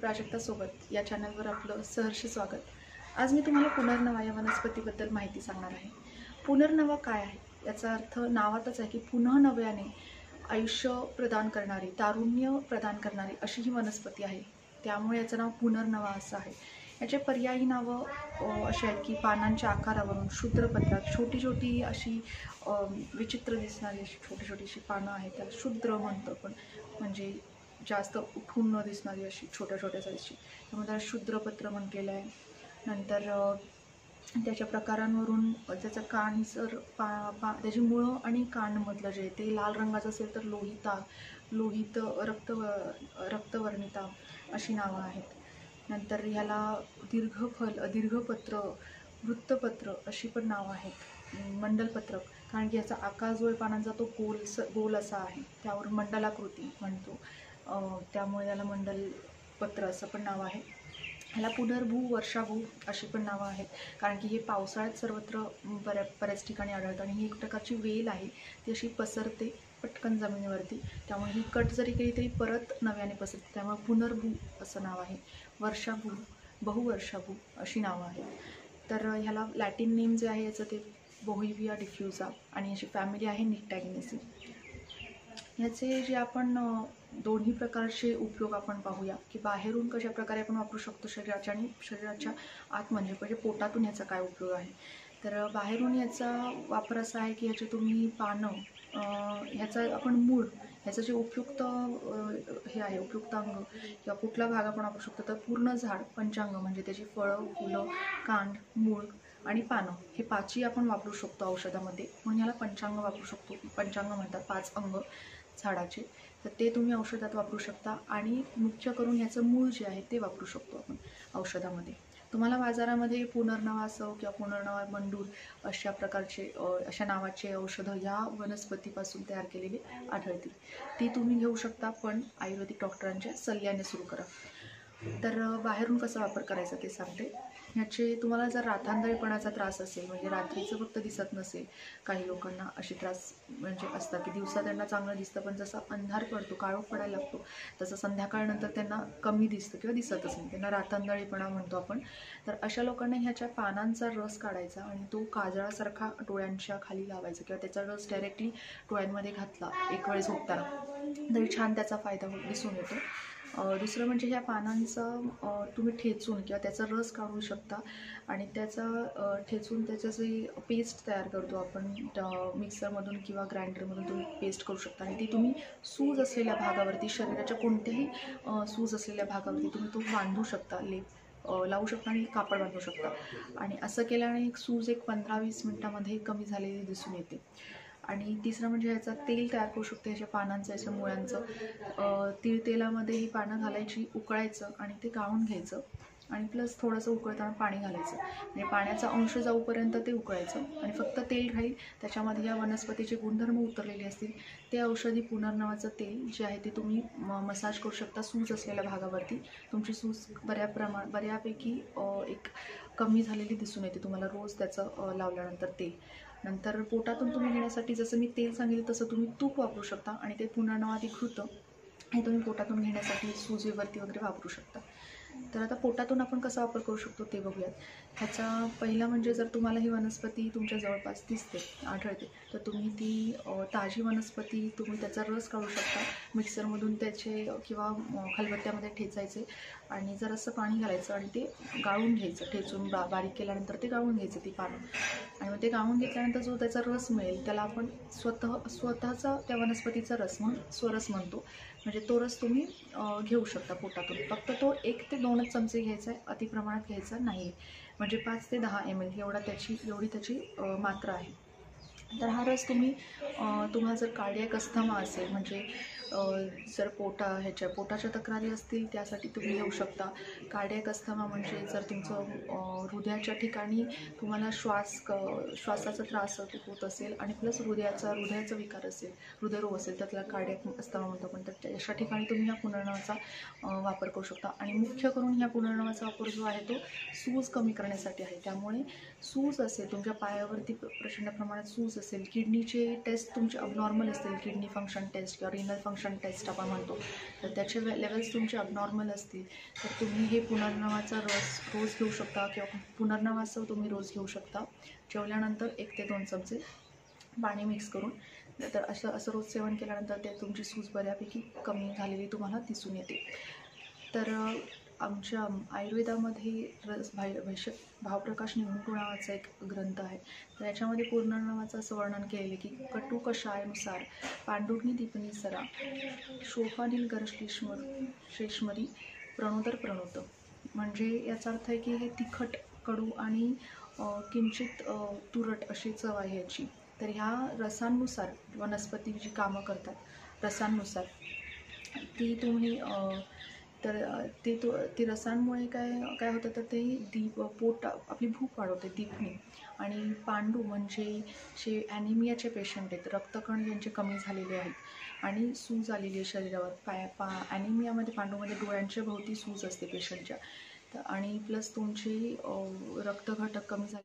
प्राजक्तासोबत या चॅनलवर आपलं सहर्ष स्वागत. आज मी तुम्हाला पुनर्नवा या वनस्पतीबद्दल माहिती सांगणार आहे. पुनर्नवा काय आहे? याचा अर्थ नावातच आहे की पुन्हा नव्याने आयुष्य प्रदान करणारी, तारुण्य प्रदान करणारी अशी ही वनस्पती आहे. त्यामुळे याचं नाव पुनर्नवा असं आहे. याचे पर्यायी नावं अशी आहेत की पानांच्या आकारावरून क्षुद्रपत्रात छोटी छोटी अशी विचित्र दिसणारी अशी छोटी छोटी अशी पानं आहेत. त्याला क्षुद्र म्हणतो आपण, म्हणजे जास्त उठून न दिसणारी अशी छोट्या छोट्या साईजची, त्यामुळे त्याला क्षुद्रपत्र म्हटलेलं आहे. नंतर त्याच्या प्रकारांवरून त्याचं कान जर त्याची मुळं आणि कानमधलं जे ते लाल रंगाचं असेल तर लोहित रक्तवर्णिता अशी नावं आहेत. नंतर ह्याला दीर्घपत्र, वृत्तपत्र अशी पण नावं आहेत. मंडलपत्रक, कारण की याचा आकार जो आहे पानांचा तो गोल असा आहे, त्यावरून मंडलाकृती म्हणतो, त्यामुळे याला मंडलपत्र असं पण नाव आहे. ह्याला पुनर्भू, वर्षाभू अशी पण नावं आहेत, कारण की हे पावसाळ्यात सर्वत्र बऱ्याच ठिकाणी आढळतं आणि ही एक प्रकारची वेल आहे, ती अशी पसरते पटकन जमिनीवरती, त्यामुळे ही कट जरी केली तरी परत नव्याने पसरते, त्यामुळे पुनर्भू असं नाव आहे. वर्षाभू, बहुवर्षाभू अशी नावं आहेत. तर ह्याला लॅटिन नेम जे आहे याचं ते बोहिविया डिफ्युजा आणि याची फॅमिली आहे निक्टॅगिनेसी. ह्याचे जे आपण दोन्ही प्रकारचे उपयोग आपण पाहूया की बाहेरून कशा प्रकारे आपण वापरू शकतो शरीराच्या, आणि शरीराच्या आत म्हणजे पोटातून याचा काय उपयोग आहे. तर बाहेरून याचा वापर असा आहे की ह्याचे तुम्ही पानं, ह्याचा आपण मूळ, ह्याचं जे उपयुक्त हे आहे उपयुक्त अंग किंवा कुठला भाग आपण वापरू शकतो, तर पूर्ण झाड पंचांग म्हणजे त्याची फळं, फुलं, कांड, मूळ आणि पानं हे पाचही आपण वापरू शकतो औषधामध्ये, म्हणून ह्याला पंचांग वापरू शकतो. पंचांग म्हणतात 5 अंग झाडाचे, तर ते तुम्ही औषधात वापरू शकता. आणि मुख्य करून ह्याचं मूळ जे आहे ते वापरू शकतो आपण औषधामध्ये. तुम्हाला बाजारामध्ये पुनर्नवा असो किंवा पुनर्नवा मंडूर अशा प्रकारचे अशा नावाचे औषधं ह्या वनस्पतीपासून तयार केलेली आढळतील. ती तुम्ही घेऊ शकता, पण आयुर्वेदिक डॉक्टरांच्या सल्ल्याने सुरू करा. तर बाहेरून कसा वापर करायचा ते सांगते. ह्याचे तुम्हाला जर रातांधळेपणाचा त्रास असेल, म्हणजे रात्रीचं फक्त दिसत नसेल, काही लोकांना असे त्रास म्हणजे असतात की दिवसा त्यांना चांगलं दिसतं, पण जसा अंधार पडतो, काळोख पडायला लागतो, तसं संध्याकाळनंतर त्यांना कमी दिसतं किंवा दिसतच नाही, त्यांना रातांधळेपणा म्हणतो आपण. तर अशा लोकांना ह्याच्या पानांचा रस काढायचा आणि तो काजळासारखा डोळ्यांच्या खाली लावायचा किंवा त्याचा रस डायरेक्टली डोळ्यांमध्ये घातला एक वेळ झोपताना तरी छान त्याचा फायदा दिसून येतो. दुसरं म्हणजे ह्या पानांचं तुम्ही ठेचून किंवा त्याचा रस काढू शकता आणि त्याचा ठेचून त्याचं जे पेस्ट तयार करतो आपण मिक्सरमधून किंवा ग्राइंडरमधून तुम्ही पेस्ट करू शकता आणि ती तुम्ही सूज असलेल्या भागावरती, शरीराच्या कोणत्याही सूज असलेल्या भागावरती तुम्ही तो बांधू शकता, लावू शकता आणि कापड बांधू शकता. आणि असं केल्याने एक सूज 15-20 मिनटामध्ये कमी झालेली दिसून येते. आणि तिसरं म्हणजे ह्याचा तेल तयार करू शकतो, ह्याच्या पानांचं, ह्याच्या मुळ्यांचं. तीळ तेलामध्ये ही पानं घालायची, उकळायचं आणि ते गाळून घ्यायचं आणि प्लस थोडंसं उकळताना पाणी घालायचं, म्हणजे पाण्याचा अंश जाऊपर्यंत ते उकळायचं आणि फक्त तेल राहील, त्याच्यामध्ये या वनस्पतीचे गुणधर्म उतरलेले असतील. ते औषधी पुनर्नवाचं तेल जे आहे ते तुम्ही मसाज करू शकता सूज असलेल्या भागावरती. तुमची सूज बऱ्यापैकी एक कमी झालेली दिसून येते तुम्हाला रोज त्याचं लावल्यानंतर तेल. नंतर पोटातून तुम्ही घेण्यासाठी जसं मी तेल सांगितलं तसं तुम्ही तूप वापरू शकता आणि ते पुनर्नवाधिकृत हे तुम्ही पोटातून घेण्यासाठी सुजीवरती वगैरे वापरू शकता. तर आता पोटातून आपण कसा वापर करू शकतो ते बघूयात. ह्याचा पहिला म्हणजे जर तुम्हाला ही वनस्पती तुमच्या जवळपास दिसते, आढळते, तर तुम्ही ती ताजी वनस्पती तुम्ही त्याचा रस काढू शकता. मिक्सरमधून त्याचे किंवा खलबत्त्यामध्ये ठेचायचे आणि जरासं पाणी घालायचं आणि ते गाळून घ्यायचं, ठेचून बारीक केल्यानंतर ते गाळून घ्यायचं ती पानं. आणि मग ते गाळून घेतल्यानंतर जो त्याचा रस मिळेल त्याला आपण स्वतःचा त्या वनस्पतीचा रस म्हणून स्वरस म्हणतो, म्हणजे तो रस तुम्ही घेऊ शकता पोटातून. फक्त तो 1 ते 2च चमचे घ्यायचा आहे, अतिप्रमाणात घ्यायचा नाही, म्हणजे 5 ते 10 ml एवढी त्याची मात्रा आहे. तर हा रस तुम्ही तुम्हाला जर कार्डियक अस्थमा असेल, म्हणजे जर पोटाच्या तक्रारी असतील त्यासाठी तुम्ही घेऊ शकता. कार्डियक अस्थमा म्हणजे जर तुमचं हृदयाच्या ठिकाणी तुम्हाला श्वासाचा त्रास होत असेल आणि प्लस हृदयाचा विकार असेल, हृदयरोग असेल, तर त्याला कार्डियक अस्थमा म्हणतो आपण. तर अशा ठिकाणी तुम्ही ह्या पुनर्नवाचा वापर करू शकता. आणि मुख्य करून ह्या पुनर्नवाचा वापर जो आहे तो सूज कमी करण्यासाठी आहे. त्यामुळे सूज असेल, तुमच्या पायावरती प्रचंड प्रमाणात सूज असेल, किडनीचे टेस्ट तुमचे अबनॉर्मल असतील, किडनी फंक्शन टेस्ट किंवा रिनल फंक्शन फंक्शन टेस्ट आपण म्हणतो, तर त्याचे लेवल्स तुमचे अबनॉर्मल असतील तर तुम्ही हे पुनर्नवाचा रस रोज घेऊ शकता किंवा पुनर्नवाचं तुम्ही रोज घेऊ शकता. जेवल्यानंतर 1 ते 2 चमचे पाणी मिक्स करून. तर असं रोज सेवन केल्यानंतर ते तुमची सूज बऱ्यापैकी कमी झालेली तुम्हाला दिसून येते. तर आमच्या आयुर्वेदामध्ये भावप्रकाश निघंटू नावाचा एक ग्रंथ आहे. तर याच्यामध्ये पुनर्नवाचं असं वर्णन केलेलं की कटू कषायानुसार पांडुर्णी दीपनी सरा शोभानील शेषमरी प्रणोदर प्रणोत. म्हणजे याचा अर्थ आहे की हे तिखट, कडू आणि किंचित तुरट अशी चव आहे याची. तर ह्या रसांनुसार वनस्पती जी कामं करतात रसांनुसार ती तुम्ही ती रसांमुळे काय होतं तर ते आपली भूक वाढवते दीपनी. आणि पांडू म्हणजे ॲनिमियाचे पेशंट आहेत, रक्तकण ज्यांचे कमी झालेले आहेत आणि सूज आलेली आहे शरीरावर. ॲनिमियामध्ये पांडूमध्ये डोळ्यांच्या भोवती सूज असते पेशंटच्या. आणि प्लस तुमची रक्तघटक कमी झाले